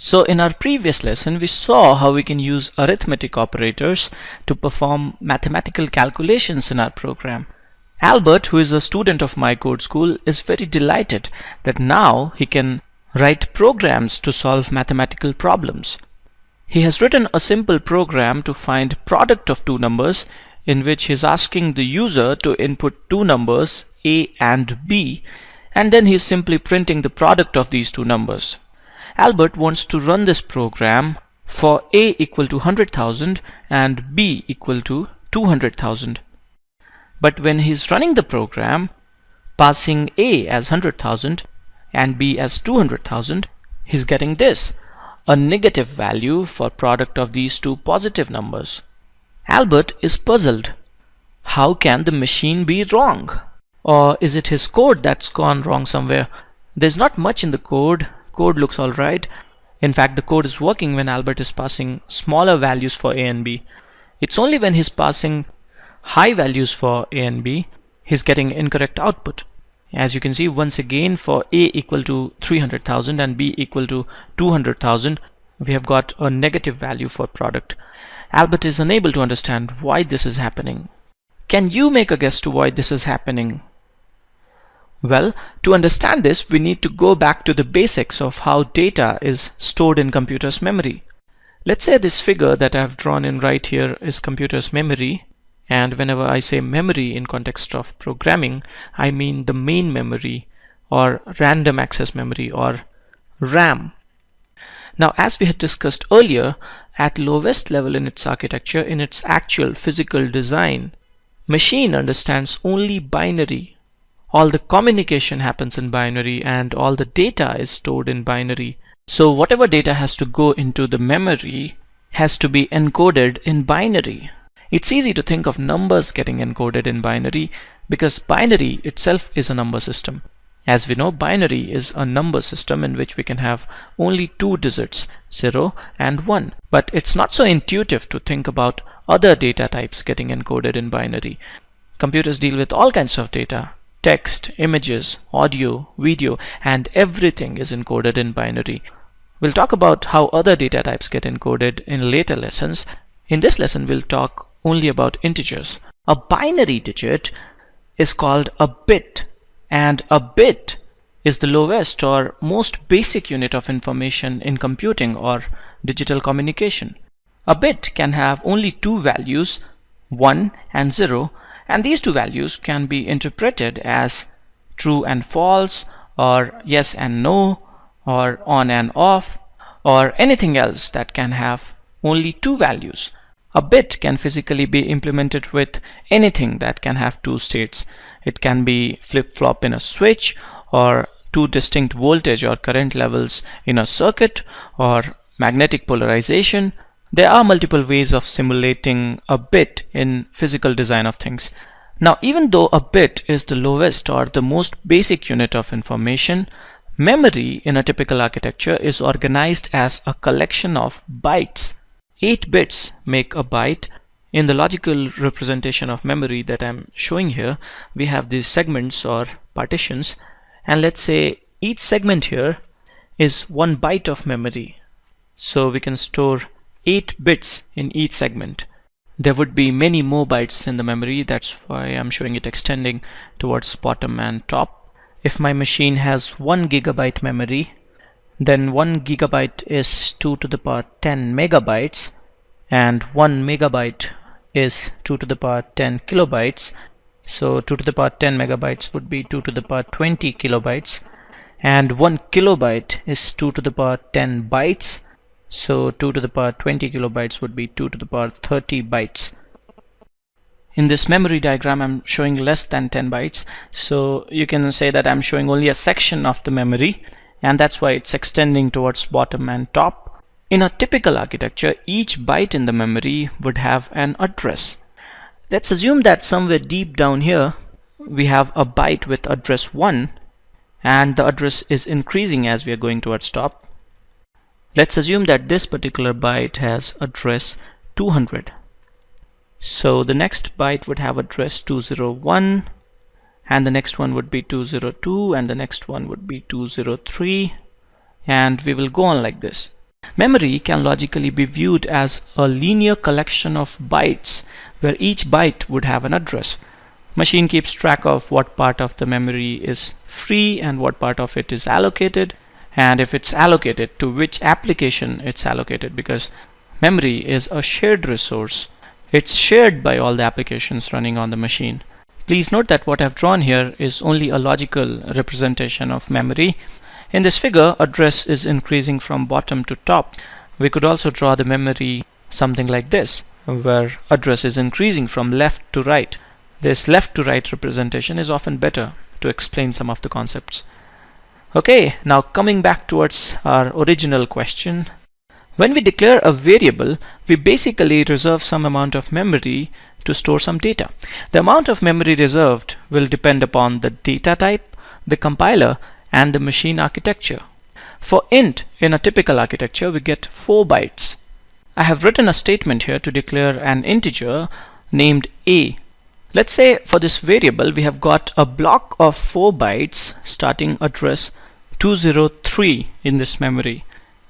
So in our previous lesson, we saw how we can use arithmetic operators to perform mathematical calculations in our program. Albert, who is a student of my code school, is very delighted that now he can write programs to solve mathematical problems. He has written a simple program to find product of two numbers in which he is asking the user to input two numbers A and B, and then he is simply printing the product of these two numbers. Albert wants to run this program for A equal to 100,000 and B equal to 200,000. But when he's running the program, passing A as 100,000 and B as 200,000, he's getting this, a negative value for product of these two positive numbers. Albert is puzzled. How can the machine be wrong? Or is it his code that's gone wrong somewhere? There's not much in the code. Code looks alright. In fact, the code is working when Albert is passing smaller values for A and B. It's only when he's passing high values for A and B, he's getting incorrect output. As you can see, once again, for A equal to 300,000 and B equal to 200,000, we have got a negative value for product. Albert is unable to understand why this is happening. Can you make a guess to why this is happening? Well, to understand this, we need to go back to the basics of how data is stored in computer's memory. Let's say this figure that I've drawn in right here is computer's memory, and whenever I say memory in context of programming, I mean the main memory or random access memory or RAM. Now, as we had discussed earlier, at lowest level in its architecture, in its actual physical design, machine understands only binary. All the communication happens in binary and all the data is stored in binary. So whatever data has to go into the memory has to be encoded in binary. It's easy to think of numbers getting encoded in binary because binary itself is a number system. As we know, binary is a number system in which we can have only two digits, 0 and 1. But it's not so intuitive to think about other data types getting encoded in binary. Computers deal with all kinds of data. Text, images, audio, video, and everything is encoded in binary. We'll talk about how other data types get encoded in later lessons. In this lesson, we'll talk only about integers. A binary digit is called a bit, and a bit is the lowest or most basic unit of information in computing or digital communication. A bit can have only two values, 1 and 0, and these two values can be interpreted as true and false, or yes and no, or on and off, or anything else that can have only two values. A bit can physically be implemented with anything that can have two states. It can be flip-flop in a switch, or two distinct voltage or current levels in a circuit, or magnetic polarization. There are multiple ways of simulating a bit in physical design of things. Now, even though a bit is the lowest or the most basic unit of information, memory in a typical architecture is organized as a collection of bytes. 8 bits make a byte. In the logical representation of memory that I'm showing here, we have these segments or partitions, and let's say each segment here is 1 byte of memory. So we can store 8 bits in each segment. There would be many more bytes in the memory, that's why I'm showing it extending towards bottom and top. If my machine has 1 gigabyte memory, then 1 gigabyte is 2 to the power 10 megabytes, and 1 megabyte is 2 to the power 10 kilobytes. So 2 to the power 10 megabytes would be 2 to the power 20 kilobytes, and 1 kilobyte is 2 to the power 10 bytes. So 2 to the power 20 kilobytes would be 2 to the power 30 bytes. In this memory diagram, I'm showing less than 10 bytes. So you can say that I'm showing only a section of the memory, and that's why it's extending towards bottom and top. In a typical architecture, each byte in the memory would have an address. Let's assume that somewhere deep down here, we have a byte with address 1, and the address is increasing as we are going towards top. Let's assume that this particular byte has address 200. So the next byte would have address 201, and the next one would be 202, and the next one would be 203, and we will go on like this. Memory can logically be viewed as a linear collection of bytes where each byte would have an address. Machine keeps track of what part of the memory is free and what part of it is allocated, and if it's allocated, to which application it's allocated, because memory is a shared resource. It's shared by all the applications running on the machine. Please note that what I've drawn here is only a logical representation of memory. In this figure, address is increasing from bottom to top. We could also draw the memory something like this, where address is increasing from left to right. This left to right representation is often better to explain some of the concepts. Okay, now coming back towards our original question. When we declare a variable, we basically reserve some amount of memory to store some data. The amount of memory reserved will depend upon the data type, the compiler, and the machine architecture. For int in a typical architecture, we get 4 bytes. I have written a statement here to declare an integer named a. Let's say for this variable we have got a block of 4 bytes starting address 203 in this memory.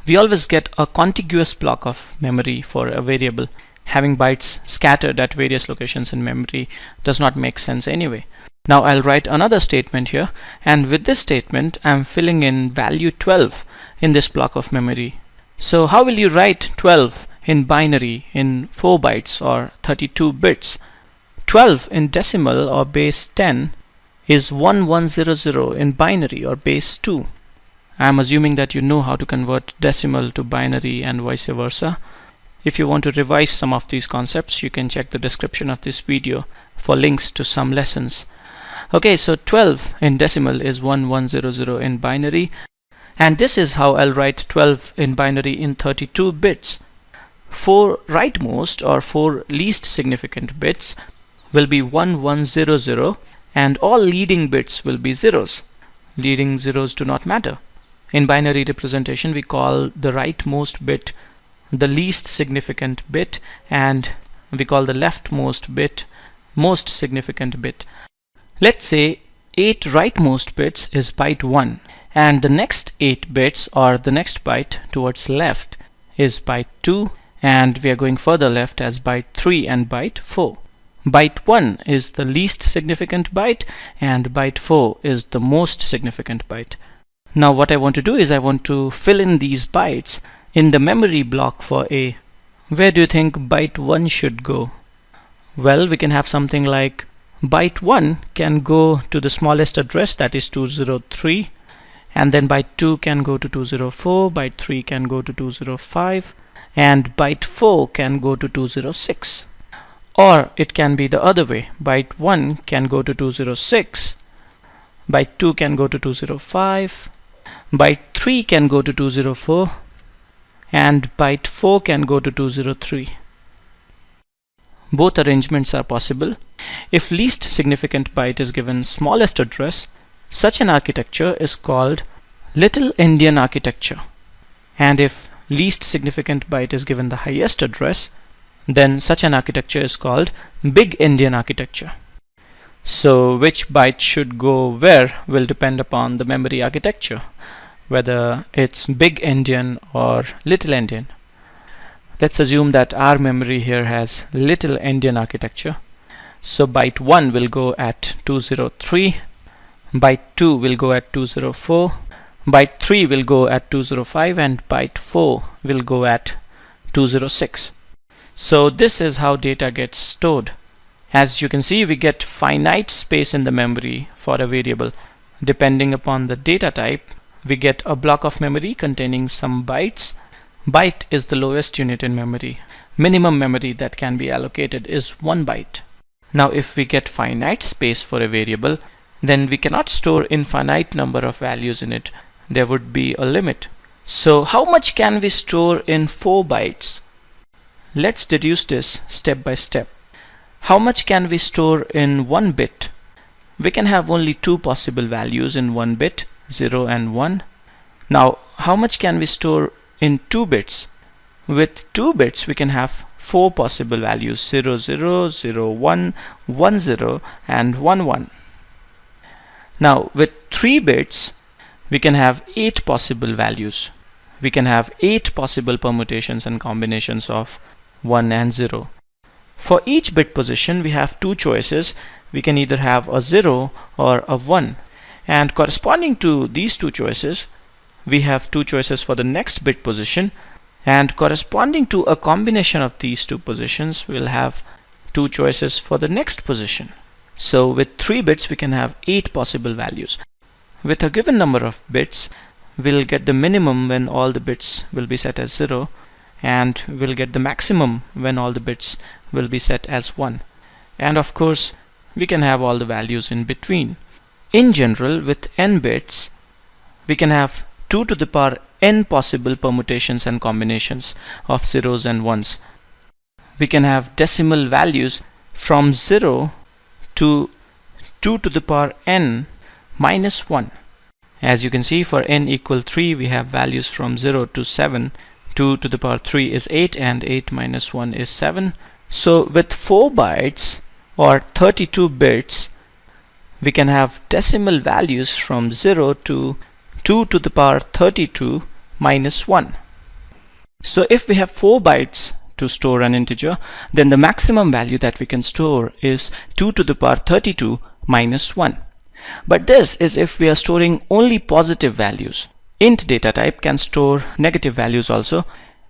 We always get a contiguous block of memory for a variable. Having bytes scattered at various locations in memory does not make sense anyway. Now I'll write another statement here, and with this statement I'm filling in value 12 in this block of memory. So how will you write 12 in binary in 4 bytes or 32 bits? 12 in decimal or base 10 is 1100 in binary or base 2. I'm assuming that you know how to convert decimal to binary and vice versa. If you want to revise some of these concepts, you can check the description of this video for links to some lessons. Okay, so 12 in decimal is 1100 in binary, and this is how I'll write 12 in binary in 32 bits. 4 rightmost or 4 least significant bits will be 1100, and all leading bits will be zeros. Leading zeros do not matter. In binary representation, we call the rightmost bit the least significant bit, and we call the leftmost bit most significant bit. Let's say 8 rightmost bits is byte 1, and the next 8 bits or the next byte towards left is byte 2, and we are going further left as byte 3 and byte 4. Byte 1 is the least significant byte, and byte 4 is the most significant byte. Now what I want to do is I want to fill in these bytes in the memory block for A. Where do you think byte 1 should go? Well, we can have something like byte 1 can go to the smallest address, that is 203, and then byte 2 can go to 204, byte 3 can go to 205, and byte 4 can go to 206. Or it can be the other way. Byte 1 can go to 206, byte 2 can go to 205, byte 3 can go to 204, and byte 4 can go to 203. Both arrangements are possible. If least significant byte is given smallest address, such an architecture is called Little Endian architecture. And if least significant byte is given the highest address, then such an architecture is called Big Endian architecture. So which byte should go where will depend upon the memory architecture, whether it's Big Endian or Little Endian. Let's assume that our memory here has Little Endian architecture. So byte 1 will go at 203, byte 2 will go at 204, byte 3 will go at 205, and byte 4 will go at 206. So this is how data gets stored. As you can see, we get finite space in the memory for a variable. Depending upon the data type, we get a block of memory containing some bytes. Byte is the lowest unit in memory. Minimum memory that can be allocated is 1 byte. Now if we get finite space for a variable, then we cannot store infinite number of values in it. There would be a limit. So how much can we store in 4 bytes? Let's deduce this step by step. How much can we store in 1 bit? We can have only 2 possible values in 1 bit, 0 and 1. Now how much can we store in 2 bits? With 2 bits we can have 4 possible values, 0, 0, 0, 1, 1, 0 and 1, 1. Now with 3 bits we can have 8 possible values. we can have 8 possible permutations and combinations of 1 and 0. For each bit position, we have two choices. We can either have a 0 or a 1. And corresponding to these two choices, we have two choices for the next bit position. And corresponding to a combination of these two positions, we'll have two choices for the next position. So with 3 bits, we can have 8 possible values. With a given number of bits, we'll get the minimum when all the bits will be set as 0, and we'll get the maximum when all the bits will be set as 1. And of course, we can have all the values in between. In general, with n bits, we can have 2 to the power n possible permutations and combinations of zeros and ones. We can have decimal values from 0 to 2 to the power n minus 1. As you can see, for n equal 3, we have values from 0 to 7. 2 to the power 3 is 8, and 8 minus 1 is 7. So with 4 bytes or 32 bits, we can have decimal values from 0 to 2 to the power 32 minus 1. So if we have 4 bytes to store an integer, then the maximum value that we can store is 2 to the power 32 minus 1. But this is if we are storing only positive values. Int data type can store negative values also.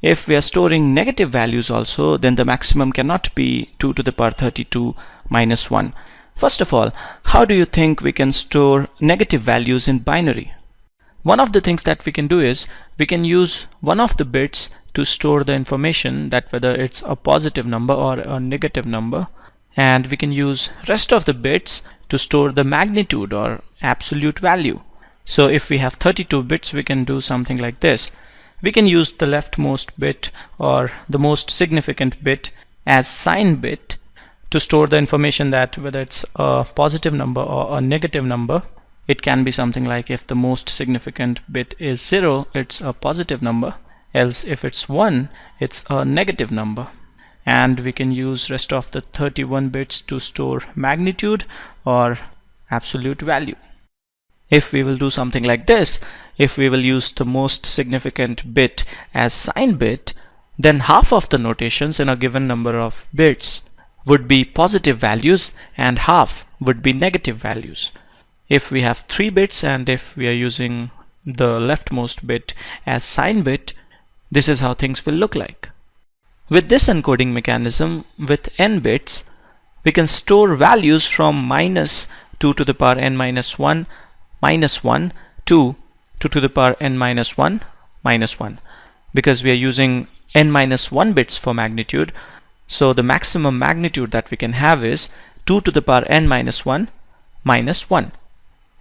If we are storing negative values also, then the maximum cannot be 2 to the power 32 minus 1. First of all, how do you think we can store negative values in binary? One of the things that we can do is we can use one of the bits to store the information that whether it's a positive number or a negative number, and we can use rest of the bits to store the magnitude or absolute value. So if we have 32 bits, we can do something like this. We can use the leftmost bit or the most significant bit as sign bit to store the information that whether it's a positive number or a negative number. It can be something like if the most significant bit is 0, it's a positive number, else if it's 1, it's a negative number. And we can use rest of the 31 bits to store magnitude or absolute value. If we will do something like this, if we will use the most significant bit as sign bit, then half of the notations in a given number of bits would be positive values and half would be negative values. If we have 3 bits and if we are using the leftmost bit as sign bit, this is how things will look like. With this encoding mechanism, with n bits, we can store values from minus 2 to the power n minus 1 minus 1 to 2 to the power n minus 1 minus 1. Because we are using n minus 1 bits for magnitude, so the maximum magnitude that we can have is 2 to the power n minus 1 minus 1.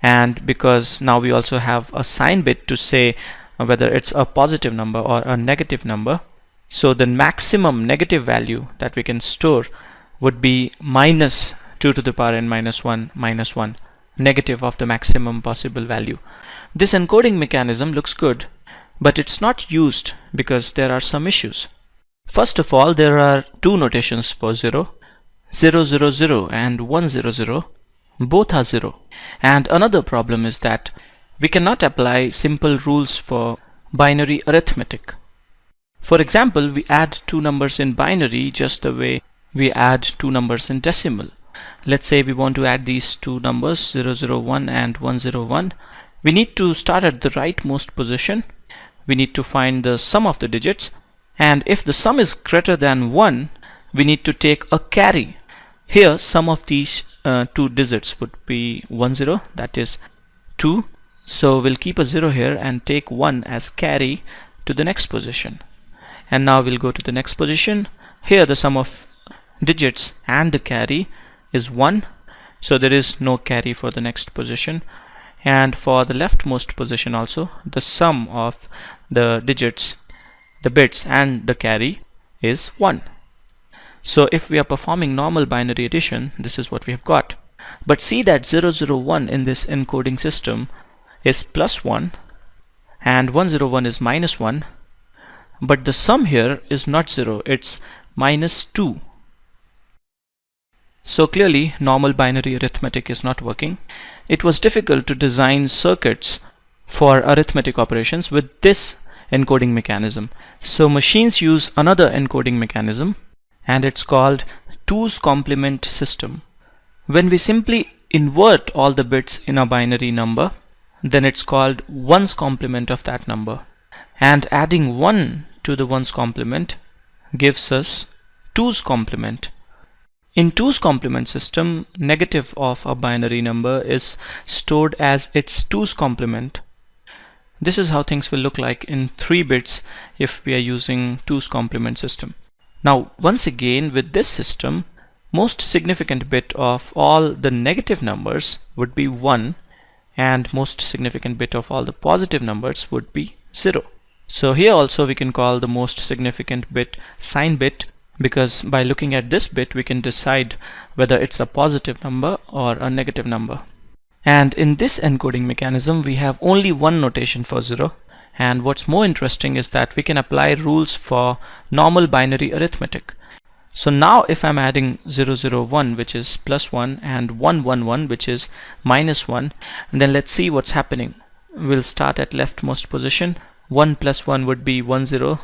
And because now we also have a sign bit to say whether it's a positive number or a negative number, so the maximum negative value that we can store would be minus 2 to the power n minus 1 minus 1, negative of the maximum possible value. This encoding mechanism looks good, but it's not used because there are some issues. First of all, there are two notations for 0, 0, 0, 0 and 1, 0, 0. Both are 0. And another problem is that we cannot apply simple rules for binary arithmetic. For example, we add two numbers in binary just the way we add two numbers in decimal. Let's say we want to add these two numbers 001 and 101. We need to start at the rightmost position. We need to find the sum of the digits, and if the sum is greater than 1, we need to take a carry. Here sum of these two digits would be 10, that is 2. So we'll keep a 0 here and take 1 as carry to the next position. And now we'll go to the next position. Here the sum of digits and the carry is 1, so there is no carry for the next position. And for the leftmost position also, the sum of the digits, the bits and the carry is 1. So if we are performing normal binary addition, this is what we have got. But see that 001 in this encoding system is plus 1 and 101 is minus 1, but the sum here is not 0, it's minus 2. So clearly normal binary arithmetic is not working. It was difficult to design circuits for arithmetic operations with this encoding mechanism. So machines use another encoding mechanism, and it's called 2's complement system. When we simply invert all the bits in a binary number, then it's called 1's complement of that number. And adding 1 to the 1's complement gives us 2's complement. In 2's complement system, negative of a binary number is stored as its 2's complement. This is how things will look like in 3 bits if we are using 2's complement system. Now, once again, with this system, most significant bit of all the negative numbers would be 1, and most significant bit of all the positive numbers would be 0. So here also we can call the most significant bit sign bit, because by looking at this bit we can decide whether it's a positive number or a negative number. And in this encoding mechanism we have only one notation for 0, and what's more interesting is that we can apply rules for normal binary arithmetic. So now if I'm adding 001, which is +1, and 111, which is -1, then let's see what's happening. We'll start at leftmost position. 1 plus 1 would be 10.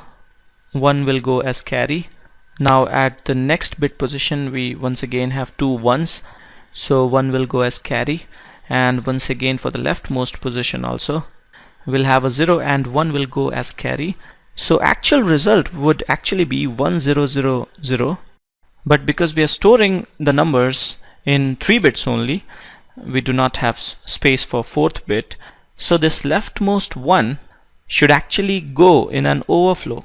1 will go as carry. Now at the next bit position we once again have 2 1s, so 1 will go as carry, and once again for the leftmost position also we'll have a 0 and 1 will go as carry. So actual result would actually be 1000, but because we are storing the numbers in 3 bits only, we do not have space for 4th bit, so this leftmost 1 should actually go in an overflow,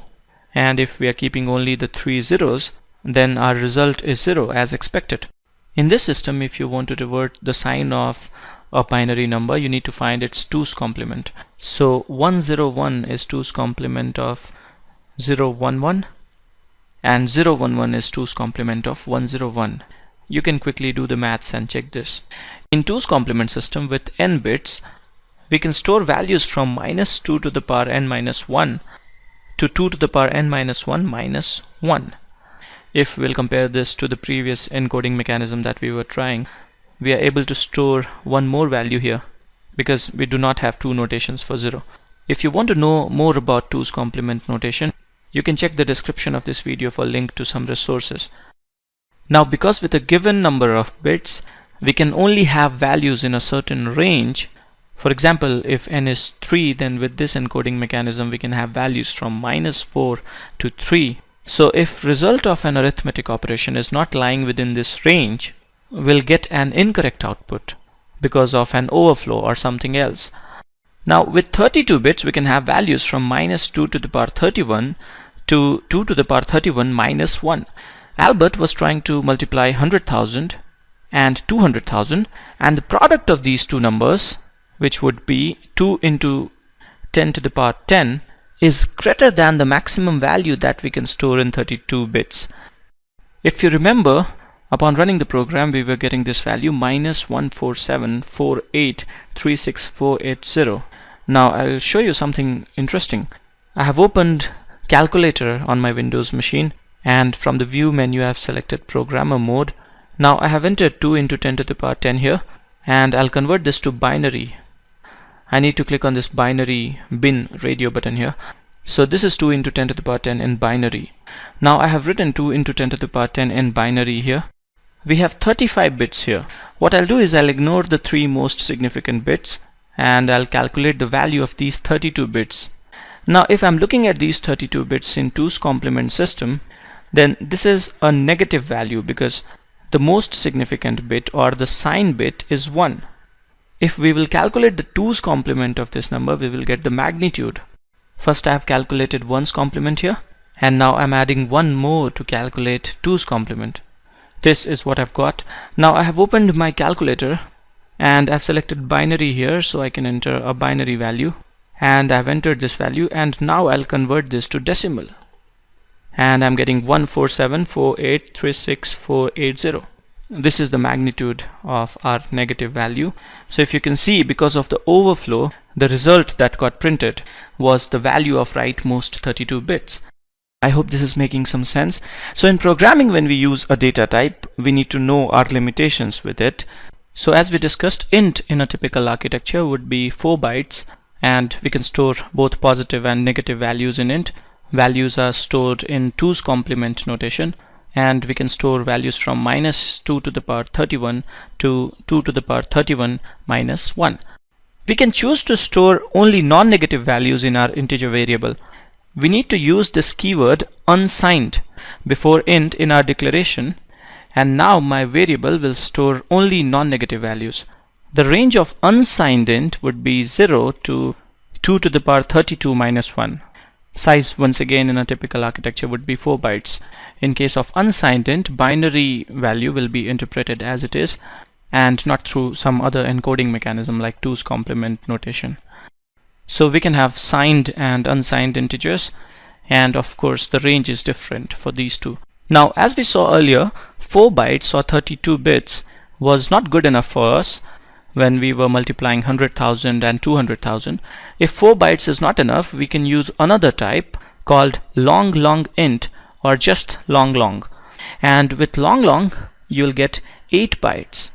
and if we are keeping only the 3 zeros, then our result is 0 as expected. In this system, if you want to revert the sign of a binary number, you need to find its 2's complement. So 101 is 2's complement of 011, and 011 is 2's complement of 101. You can quickly do the maths and check this. In 2's complement system with n bits, we can store values from -2 to the power n minus 1 to 2 to the power n minus 1 minus 1. If we'll compare this to the previous encoding mechanism that we were trying, we are able to store one more value here because we do not have 2 notations for 0. If you want to know more about 2's complement notation, you can check the description of this video for a link to some resources. Now, because with a given number of bits, we can only have values in a certain range. For example, if n is 3, then with this encoding mechanism we can have values from -4 to 3. So if result of an arithmetic operation is not lying within this range, we'll get an incorrect output because of an overflow or something else. Now with 32 bits we can have values from -2 to the power 31 to 2 to the power 31 minus 1. Albert was trying to multiply 100,000 and 200,000, and the product of these two numbers, which would be 2 into 10 to the power 10, is greater than the maximum value that we can store in 32 bits. If you remember, upon running the program we were getting this value -1474836,480. Now I'll show you something interesting. I have opened Calculator on my Windows machine, and from the view menu I have selected programmer mode. Now I have entered 2 into 10 to the power 10 here, and I'll convert this to binary. I need to click on this binary bin radio button here. So this is 2 into 10 to the power 10 in binary. Now I have written 2 into 10 to the power 10 in binary here. We have 35 bits here. What I'll do is I'll ignore the 3 most significant bits and I'll calculate the value of these 32 bits. Now if I'm looking at these 32 bits in 2's complement system, then this is a negative value because the most significant bit or the sign bit is 1. If we will calculate the 2's complement of this number, we will get the magnitude. First I have calculated 1's complement here, and now I'm adding 1 more to calculate 2's complement. This is what I've got. Now I have opened my calculator and I've selected binary here so I can enter a binary value, and I've entered this value, and now I'll convert this to decimal, and I'm getting 1474836,480. This is the magnitude of our negative value. So if you can see, because of the overflow, the result that got printed was the value of rightmost 32 bits. I hope this is making some sense. So in programming, when we use a data type, we need to know our limitations with it. So as we discussed, int in a typical architecture would be 4 bytes, and we can store both positive and negative values in int. Values are stored in 2's complement notation, and we can store values from minus 2 to the power 31 to 2 to the power 31 minus 1. We can choose to store only non-negative values in our integer variable. We need to use this keyword unsigned before int in our declaration, and now my variable will store only non-negative values. The range of unsigned int would be 0 to 2 to the power 32 minus 1. Size, once again, in a typical architecture would be 4 bytes. In case of unsigned int, binary value will be interpreted as it is and not through some other encoding mechanism like 2's complement notation. So we can have signed and unsigned integers, and of course the range is different for these two. Now, as we saw earlier, 4 bytes or 32 bits was not good enough for us when we were multiplying 100,000 and 200,000. If 4 bytes is not enough, we can use another type called long int or just long. And with long you'll get 8 bytes.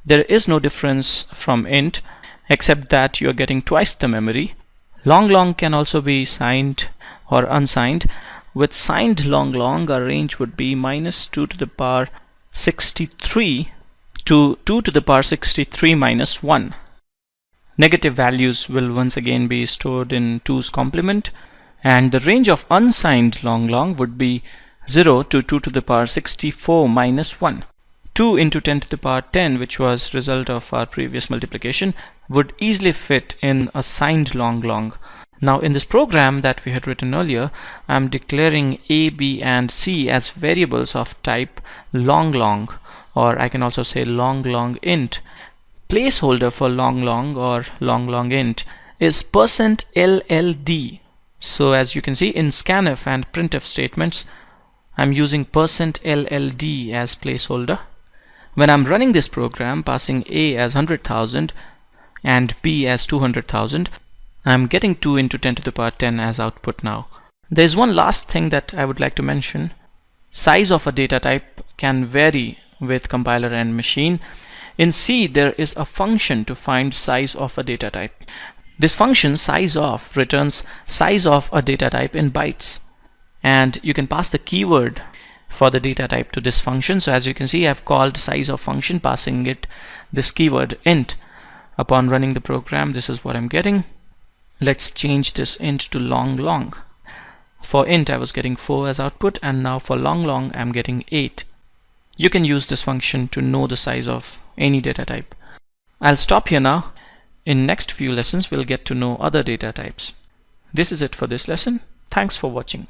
There is no difference from int except that you're getting twice the memory. Long can also be signed or unsigned. With signed long, our range would be minus 2 to the power 63 to 2 to the power 63 minus 1. Negative values will once again be stored in 2's complement, and the range of unsigned long would be 0 to 2 to the power 64 minus 1. 2 into 10 to the power 10, which was result of our previous multiplication, would easily fit in a signed long. Now in this program that we had written earlier, I'm declaring a, b and c as variables of type long, or I can also say long int. Placeholder for long or long int is %lld. So as you can see in scanf and printf statements, I'm using %lld as placeholder. When I'm running this program, passing a as 100,000 and b as 200,000, I'm getting 2 into 10 to the power 10 as output now. There's one last thing that I would like to mention. Size of a data type can vary with compiler and machine. In C, there is a function to find size of a data type. This function sizeOf returns size of a data type in bytes, and you can pass the keyword for the data type to this function. So as you can see, I've called sizeOf function, passing it this keyword int. Upon running the program, this is what I'm getting. Let's change this int to long. For int I was getting 4 as output, and now for long I'm getting 8. You can use this function to know the size of any data type. I'll stop here now. In next few lessons we'll get to know other data types. This is it for this lesson. Thanks for watching.